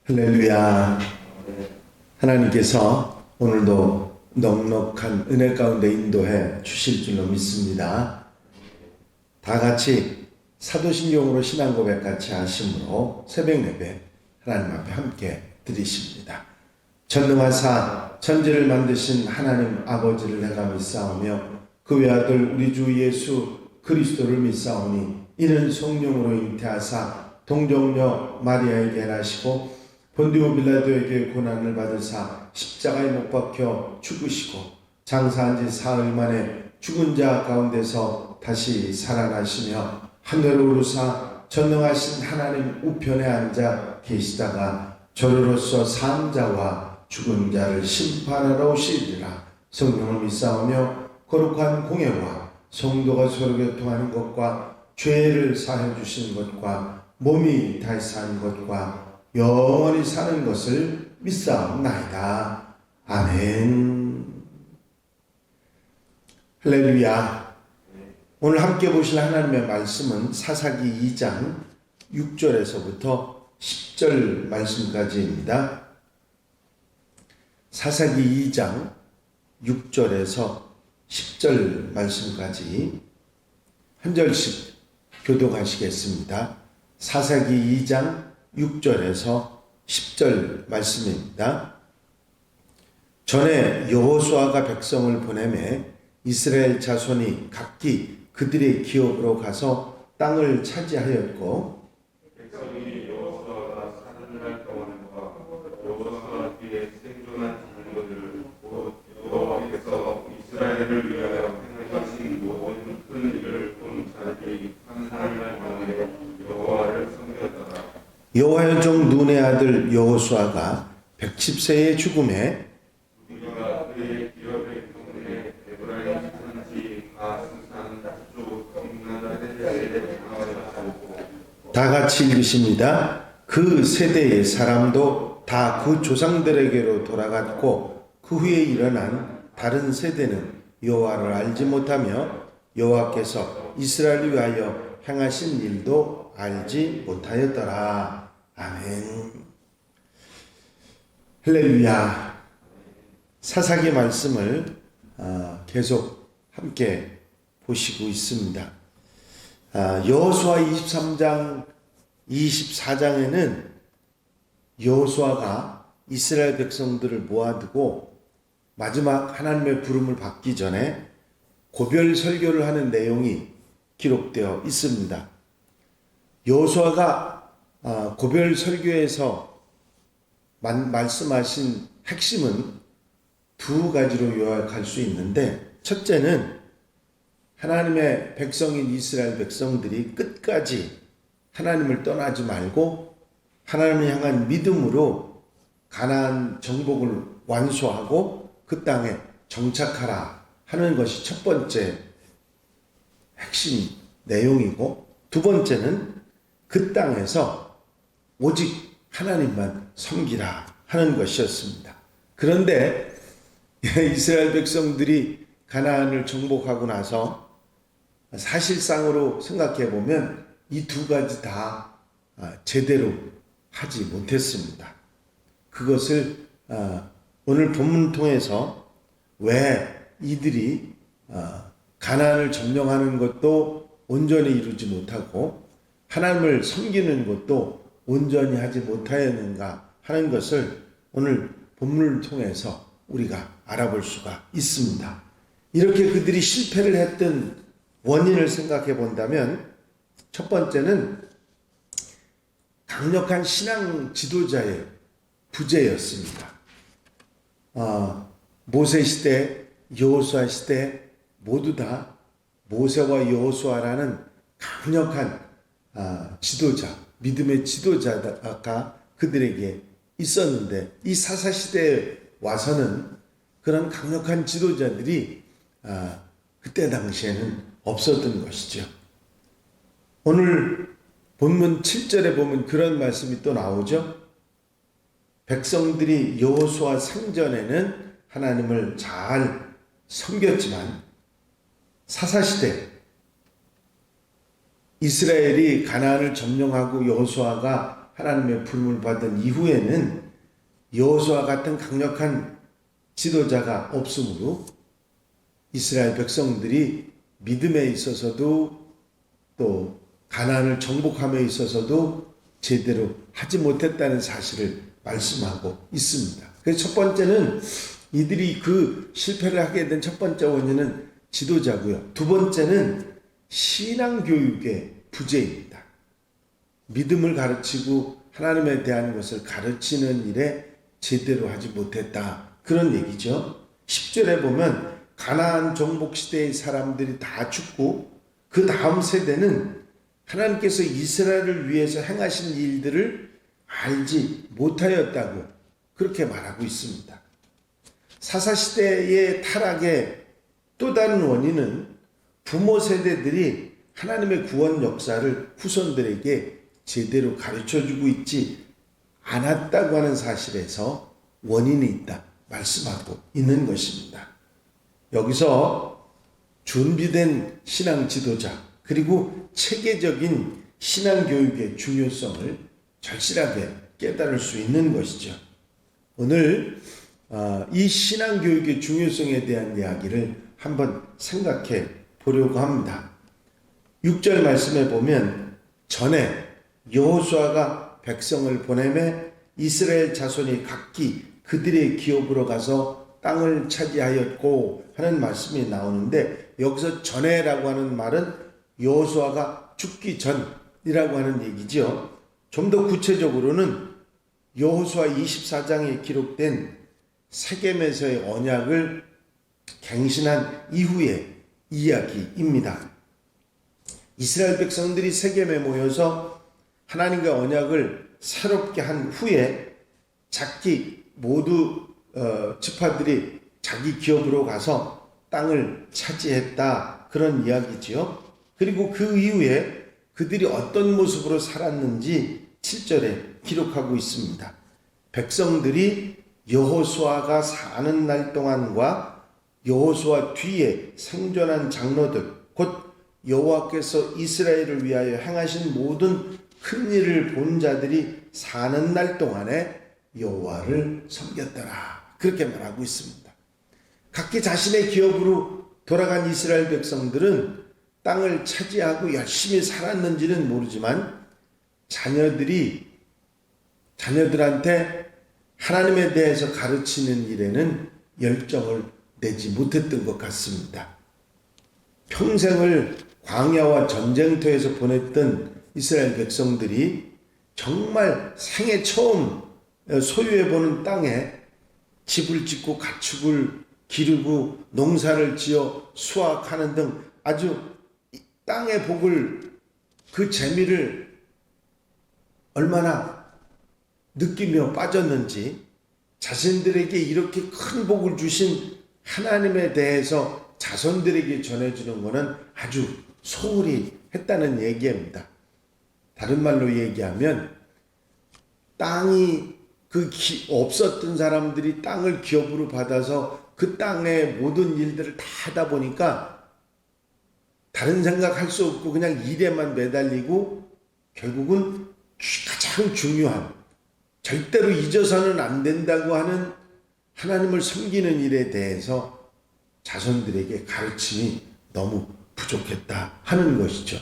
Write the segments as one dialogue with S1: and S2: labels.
S1: 할렐루야. 하나님께서 오늘도 넉넉한 은혜 가운데 인도해 주실 줄로 믿습니다. 다 같이 사도신경으로 신앙 고백 같이 하심으로 새벽 예배 하나님 앞에 함께 드리십니다. 전능하사 천지를 만드신 하나님 아버지를 내가 믿사오며 그 외아들 우리 주 예수 그리스도를 믿사오니 이는 성령으로 잉태하사 동정녀 마리아에게 나시고 본디오 빌라도에게 고난을 받으사 십자가에 못 박혀 죽으시고 장사한 지 사흘 만에 죽은 자 가운데서 다시 살아나시며 하늘로 오르사 전능하신 하나님 우편에 앉아 계시다가 저로서 산 자와 죽은 자를 심판하러 오시리라. 성령을 믿사오며 거룩한 공예와 성도가 서로 교통하는 것과 죄를 사해 주시는 것과 몸이 다시 사는 것과 영원히 사는 것을 믿사옵나이다. 아멘. 할렐루야. 오늘 함께 보실 하나님의 말씀은 사사기 2장 6절에서부터 10절 말씀까지입니다. 사사기 2장 6절에서 10절 말씀까지 한 절씩 교독하시겠습니다. 사사기 2장 6절에서 10절 말씀입니다. 전에 여호수아가 백성을 보내매 이스라엘 자손이 각기 그들의 기업으로 가서 땅을 차지하였고
S2: 백성이 여호수아가 사는 날 동안과 여호수아 뒤에 생존한 장로들을 곧 여호와께서 이스라엘을 위하여 행하신 모든 큰 일을 본 자들이 한 날 동안에 여호와를 섬겼더라.
S1: 여호와의 종 눈의 아들 여호수아가 110세의 죽음에
S2: 우리가 그의 기업의 경내 에브라임 산지 가스산 쪽 뒷나라 세대에 장하였고
S1: 다 같이 읽으십니다. 그 세대의 사람도 다 그 조상들에게로 돌아갔고 그 후에 일어난 다른 세대는 여호와를 알지 못하며 여호와께서 이스라엘을 위하여 행하신 일도 알지 못하였더라. 아멘. 할렐루야. 사사기 말씀을 계속 함께 보시고 있습니다. 여호수아 23장 24장에는 여호수아가 이스라엘 백성들을 모아두고 마지막 하나님의 부름을 받기 전에 고별 설교를 하는 내용이 기록되어 있습니다. 여호수아가 고별 설교에서 말씀하신 핵심은 두 가지로 요약할 수 있는데, 첫째는 하나님의 백성인 이스라엘 백성들이 끝까지 하나님을 떠나지 말고 하나님을 향한 믿음으로 가나안 정복을 완수하고 그 땅에 정착하라 하는 것이 첫 번째 핵심 내용이고, 두 번째는 그 땅에서 오직 하나님만 섬기라 하는 것이었습니다. 그런데 이스라엘 백성들이 가나안을 정복하고 나서 사실상으로 생각해 보면 이 두 가지 다 제대로 하지 못했습니다. 그것을 오늘 본문을 통해서 왜 이들이 가나안을 점령하는 것도 온전히 이루지 못하고 하나님을 섬기는 것도 온전히 하지 못하였는가 하는 것을 오늘 본문을 통해서 우리가 알아볼 수가 있습니다. 이렇게 그들이 실패를 했던 원인을 생각해 본다면 첫 번째는 강력한 신앙 지도자의 부재였습니다. 모세 시대, 여호수아 시대 모두 다 모세와 여호수아라는 강력한 지도자, 믿음의 지도자가 그들에게 있었는데 이 사사 시대에 와서는 그런 강력한 지도자들이 그때 당시에는 없었던 것이죠. 오늘 본문 7절에 보면 그런 말씀이 또 나오죠. 백성들이 여호수아 생전에는 하나님을 잘 섬겼지만 사사시대 이스라엘이 가나안을 점령하고 여호수아가 하나님의 부름을 받은 이후에는 여호수아 같은 강력한 지도자가 없으므로 이스라엘 백성들이 믿음에 있어서도 또 가나안을 정복함에 있어서도 제대로 하지 못했다는 사실을 말씀하고 있습니다. 그래서 첫 번째는 이들이 그 실패를 하게 된 첫 번째 원인은 지도자고요. 두 번째는 신앙교육의 부재입니다. 믿음을 가르치고 하나님에 대한 것을 가르치는 일에 제대로 하지 못했다. 그런 얘기죠. 10절에 보면 가나안 정복 시대의 사람들이 다 죽고 그 다음 세대는 하나님께서 이스라엘을 위해서 행하신 일들을 알지 못하였다고 그렇게 말하고 있습니다. 사사시대의 타락의 또 다른 원인은 부모 세대들이 하나님의 구원 역사를 후손들에게 제대로 가르쳐주고 있지 않았다고 하는 사실에서 원인이 있다 말씀하고 있는 것입니다. 여기서 준비된 신앙 지도자 그리고 체계적인 신앙 교육의 중요성을 절실하게 깨달을 수 있는 것이죠. 오늘 이 신앙 교육의 중요성에 대한 이야기를 한번 생각해 보려고 합니다. 6절 말씀에 보면 전에 여호수아가 백성을 보내매 이스라엘 자손이 각기 그들의 기업으로 가서 땅을 차지하였고 하는 말씀이 나오는데 여기서 전에라고 하는 말은 여호수아가 죽기 전이라고 하는 얘기죠. 좀 더 구체적으로는 여호수아 24장에 기록된 세겜에서의 언약을 갱신한 이후의 이야기입니다. 이스라엘 백성들이 세겜에 모여서 하나님과 언약을 새롭게 한 후에 자기 모두 지파들이 자기 기업으로 가서 땅을 차지했다 그런 이야기지요. 그리고 그 이후에 그들이 어떤 모습으로 살았는지 7절에 기록하고 있습니다. 백성들이 여호수아가 사는 날 동안과 여호수아 뒤에 생존한 장로들 곧 여호와께서 이스라엘을 위하여 행하신 모든 큰 일을 본 자들이 사는 날 동안에 여호와를 섬겼더라 그렇게 말하고 있습니다. 각기 자신의 기업으로 돌아간 이스라엘 백성들은 땅을 차지하고 열심히 살았는지는 모르지만 자녀들한테 하나님에 대해서 가르치는 일에는 열정을 내지 못했던 것 같습니다. 평생을 광야와 전쟁터에서 보냈던 이스라엘 백성들이 정말 생애 처음 소유해보는 땅에 집을 짓고 가축을 기르고 농사를 지어 수확하는 등 아주 땅의 복을 그 재미를 얼마나 느끼며 빠졌는지 자신들에게 이렇게 큰 복을 주신 하나님에 대해서 자손들에게 전해주는 것은 아주 소홀히 했다는 얘기입니다. 다른 말로 얘기하면 땅이 없었던 사람들이 땅을 기업으로 받아서 그 땅의 모든 일들을 다 하다 보니까 다른 생각할 수 없고 그냥 일에만 매달리고 결국은 가장 중요한 절대로 잊어서는 안 된다고 하는 하나님을 섬기는 일에 대해서 자손들에게 가르침이 너무 부족했다 하는 것이죠.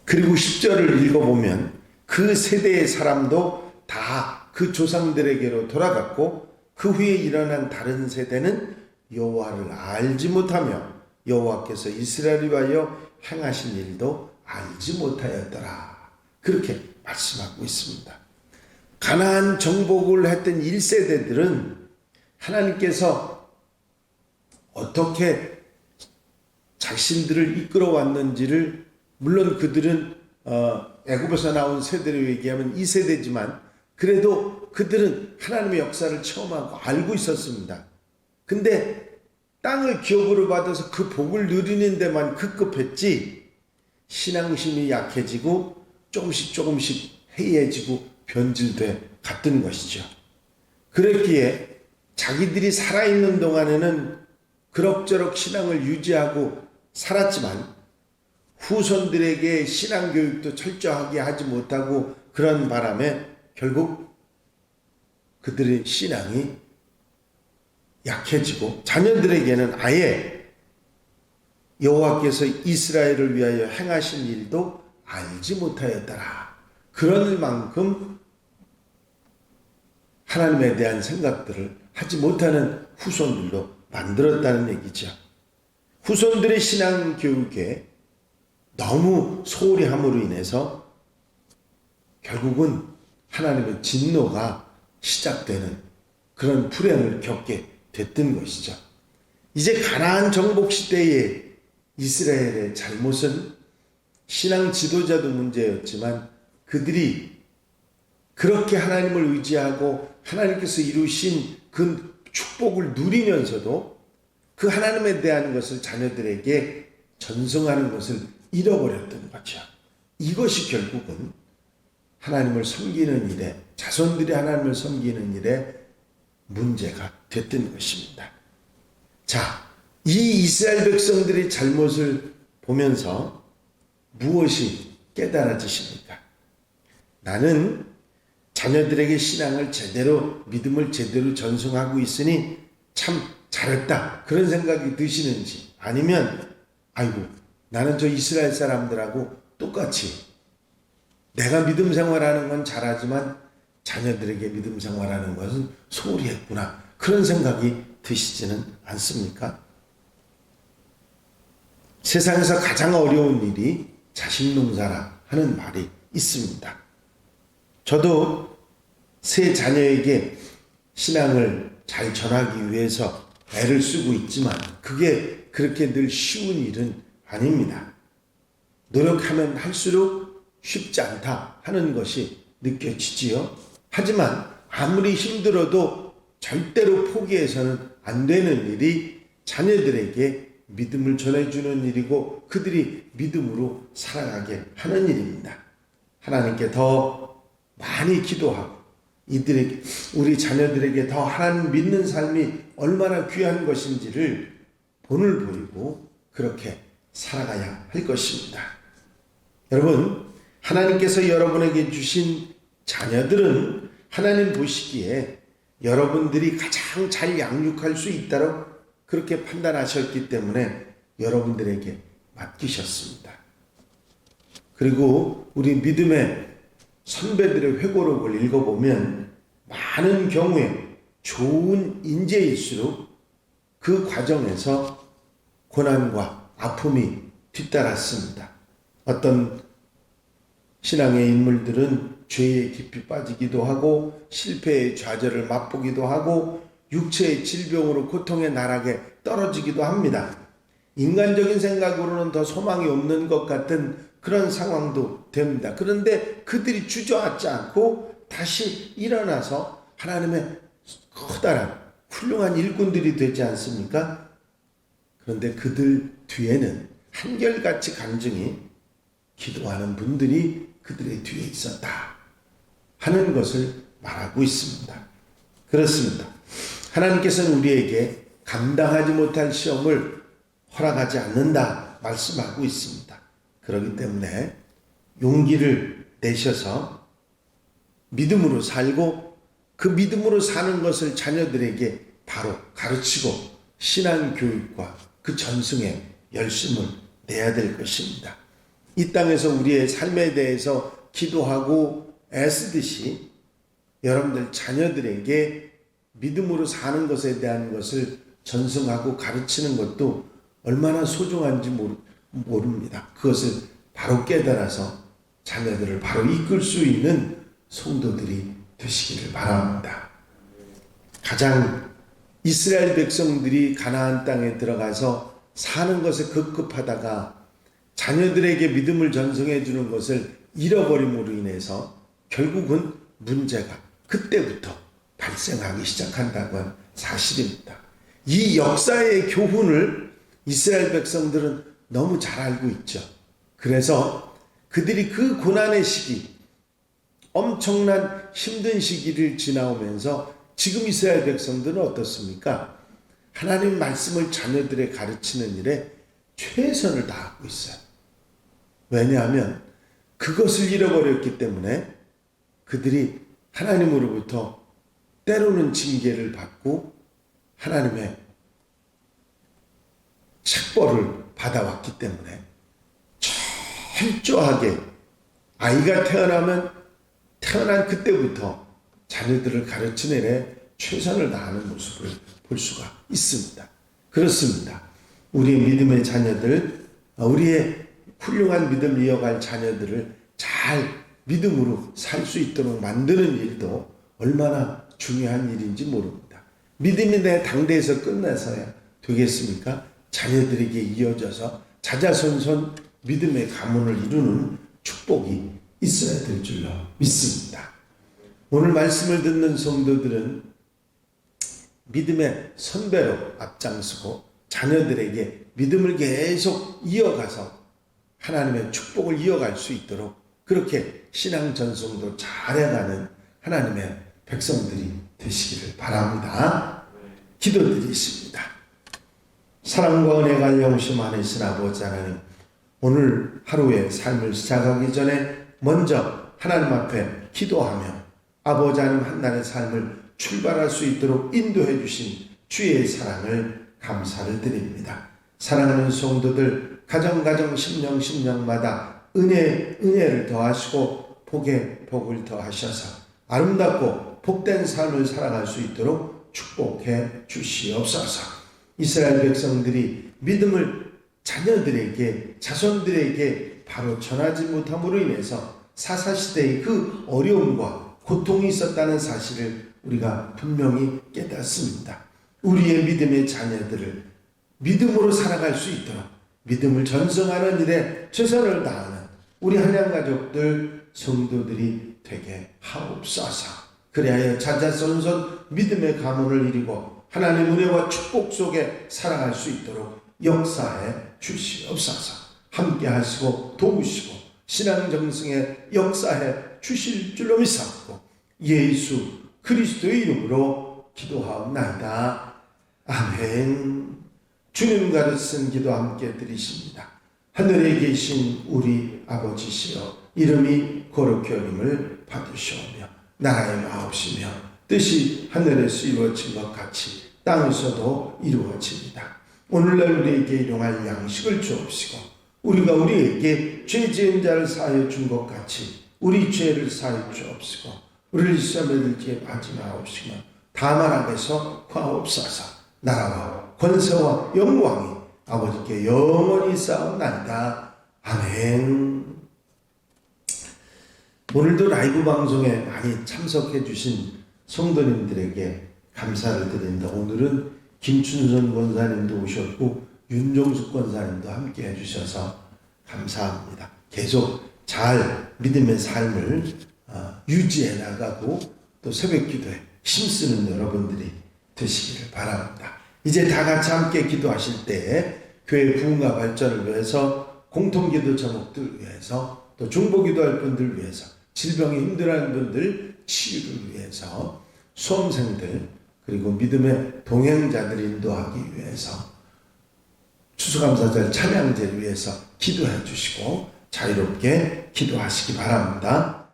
S1: 그리고 10절을 읽어보면 그 세대의 사람도 다 그 조상들에게로 돌아갔고 그 후에 일어난 다른 세대는 여호와를 알지 못하며 여호와께서 이스라엘을 위하여 행하신 일도 알지 못하였더라 그렇게 말씀하고 있습니다. 가나안 정복을 했던 1세대들은 하나님께서 어떻게 자신들을 이끌어 왔는지를 물론 그들은 애굽에서 나온 세대로 얘기하면 2세대지만 그래도 그들은 하나님의 역사를 체험하고 알고 있었습니다. 근데 땅을 기업으로 받아서 그 복을 누리는 데만 급급했지 신앙심이 약해지고 조금씩 해이해지고 변질돼 갔던 것이죠. 그랬기에 자기들이 살아있는 동안에는 그럭저럭 신앙을 유지하고 살았지만 후손들에게 신앙교육도 철저하게 하지 못하고 그런 바람에 결국 그들의 신앙이 약해지고 자녀들에게는 아예 여호와께서 이스라엘을 위하여 행하신 일도 알지 못하였더라. 그럴 만큼 하나님에 대한 생각들을 하지 못하는 후손들로 만들었다는 얘기죠. 후손들의 신앙 교육에 너무 소홀히 함으로 인해서 결국은 하나님의 진노가 시작되는 그런 불행을 겪게 됐던 것이죠. 이제 가나안 정복 시대의 이스라엘의 잘못은 신앙 지도자도 문제였지만 그들이 그렇게 하나님을 의지하고 하나님께서 이루신 그 축복을 누리면서도 그 하나님에 대한 것을 자녀들에게 전승하는 것을 잃어버렸던 거죠. 이것이 결국은 하나님을 섬기는 일에, 자손들이 하나님을 섬기는 일에 문제가 됐던 것입니다. 자, 이 이스라엘 백성들의 잘못을 보면서 무엇이 깨달아지십니까? 나는 자녀들에게 신앙을 제대로, 믿음을 제대로 전승하고 있으니 참 잘했다, 그런 생각이 드시는지, 아니면 아이고 나는 저 이스라엘 사람들하고 똑같이 내가 믿음 생활하는 건 잘하지만 자녀들에게 믿음 생활하는 것은 소홀히 했구나, 그런 생각이 드시지는 않습니까? 세상에서 가장 어려운 일이 자식 농사라 하는 말이 있습니다. 저도 세 자녀에게 신앙을 잘 전하기 위해서 애를 쓰고 있지만 그게 그렇게 늘 쉬운 일은 아닙니다. 노력하면 할수록 쉽지 않다 하는 것이 느껴지지요. 하지만 아무리 힘들어도 절대로 포기해서는 안 되는 일이 자녀들에게 믿음을 전해주는 일이고 그들이 믿음으로 살아가게 하는 일입니다. 하나님께 더 많이 기도하고 이들에게, 우리 자녀들에게 더 하나님 믿는 삶이 얼마나 귀한 것인지를 본을 보이고 그렇게 살아가야 할 것입니다. 여러분, 하나님께서 여러분에게 주신 자녀들은 하나님 보시기에 여러분들이 가장 잘 양육할 수 있도록 그렇게 판단하셨기 때문에 여러분들에게 맡기셨습니다. 그리고 우리 믿음의 선배들의 회고록을 읽어보면 많은 경우에 좋은 인재일수록 그 과정에서 고난과 아픔이 뒤따랐습니다. 어떤 신앙의 인물들은 죄에 깊이 빠지기도 하고 실패의 좌절을 맛보기도 하고 육체의 질병으로 고통의 나락에 떨어지기도 합니다. 인간적인 생각으로는 더 소망이 없는 것 같은 그런 상황도 됩니다. 그런데 그들이 주저앉지 않고 다시 일어나서 하나님의 커다란 훌륭한 일꾼들이 되지 않습니까? 그런데 그들 뒤에는 한결같이 간증히 기도하는 분들이 그들의 뒤에 있었다 하는 것을 말하고 있습니다. 그렇습니다. 하나님께서는 우리에게 감당하지 못할 시험을 허락하지 않는다 말씀하고 있습니다. 그렇기 때문에 용기를 내셔서 믿음으로 살고 그 믿음으로 사는 것을 자녀들에게 바로 가르치고 신앙 교육과 그 전승에 열심을 내야 될 것입니다. 이 땅에서 우리의 삶에 대해서 기도하고 애쓰듯이 여러분들 자녀들에게 믿음으로 사는 것에 대한 것을 전승하고 가르치는 것도 얼마나 소중한지 모릅니다. 그것을 바로 깨달아서 자녀들을 바로 이끌 수 있는 성도들이 되시기를 바랍니다. 가장 이스라엘 백성들이 가나안 땅에 들어가서 사는 것에 급급하다가 자녀들에게 믿음을 전승해 주는 것을 잃어버림으로 인해서 결국은 문제가 그때부터 발생하기 시작한다고 사실입니다. 이 역사의 교훈을 이스라엘 백성들은 너무 잘 알고 있죠. 그래서 그들이 그 고난의 시기, 엄청난 힘든 시기를 지나오면서 지금 이스라엘 백성들은 어떻습니까? 하나님 말씀을 자녀들에 가르치는 일에 최선을 다하고 있어요. 왜냐하면 그것을 잃어버렸기 때문에 그들이 하나님으로부터 때로는 징계를 받고 하나님의 책벌을 받아왔기 때문에 철저하게 아이가 태어나면 태어난 그때부터 자녀들을 가르치내에 최선을 다하는 모습을 볼 수가 있습니다. 그렇습니다. 우리의 믿음의 자녀들, 우리의 훌륭한 믿음을 이어갈 자녀들을 잘 믿음으로 살 수 있도록 만드는 일도 얼마나 중요한 일인지 모릅니다. 믿음이 내 당대에서 끝나서야 되겠습니까? 자녀들에게 이어져서 자자손손 믿음의 가문을 이루는 축복이 있어야 될 줄로 믿습니다. 오늘 말씀을 듣는 성도들은 믿음의 선배로 앞장서고 자녀들에게 믿음을 계속 이어가서 하나님의 축복을 이어갈 수 있도록 그렇게 신앙 전송도 잘해가는 하나님의 백성들이 되시기를 바랍니다. 기도드리십니다. 사랑과 은혜가 영심 많으신 아버지 하나님, 오늘 하루의 삶을 시작하기 전에 먼저 하나님 앞에 기도하며 아버지 하나님 한날의 삶을 출발할 수 있도록 인도해 주신 주의 사랑을 감사를 드립니다. 사랑하는 성도들 가정 심령마다 은혜를 더하시고 복에 복을 더하셔서 아름답고 복된 삶을 살아갈 수 있도록 축복해 주시옵소서. 이스라엘 백성들이 믿음을 자녀들에게 자손들에게 바로 전하지 못함으로 인해서 사사시대의 그 어려움과 고통이 있었다는 사실을 우리가 분명히 깨닫습니다. 우리의 믿음의 자녀들을 믿음으로 살아갈 수 있도록 믿음을 전승하는 일에 최선을 다하는 우리 한양가족들 성도들이 되게 하옵소서. 그리하여 자자손손 믿음의 가문을 이루고 하나님의 은혜와 축복 속에 살아갈 수 있도록 역사해 주시옵소서. 함께 하시고 도우시고 신앙 정승에 역사해 주실 줄로 믿사옵고 예수 그리스도의 이름으로 기도하옵나이다. 아멘. 주님 가르친 기도 함께 드리십니다. 하늘에 계신 우리 아버지시여, 이름이 거룩히 여김을 받으시오며 나라의 마옵시며 뜻이 하늘에서 이루어진 것 같이 땅에서도 이루어집니다. 오늘날 우리에게 일용할 양식을 주옵시고 우리가 우리에게 죄 지은 자를 사하여 준 것 같이 우리 죄를 사하여 주옵시고 우리를 시험에 들게 하지 마옵시며 다만 악에서 구하옵소서. 나라와 권세와 영광이 아버지께 영원히 쌓옵나이다. 아멘. 오늘도 라이브 방송에 많이 참석해 주신 성도님들에게 감사를 드린다. 오늘은 김춘선 권사님도 오셨고 윤종숙 권사님도 함께 해주셔서 감사합니다. 계속 잘 믿음의 삶을 유지해 나가고 또 새벽 기도에 힘쓰는 여러분들이 되시기를 바랍니다. 이제 다 같이 함께 기도하실 때 교회 부흥과 발전을 위해서 공통기도 제목들 위해서 또 중보기도할 분들 위해서 질병에 힘들어하는 분들 치유를 위해서 수험생들 그리고 믿음의 동행자들 인도하기 위해서 추수감사절 찬양제를 위해서 기도해 주시고 자유롭게 기도하시기 바랍니다.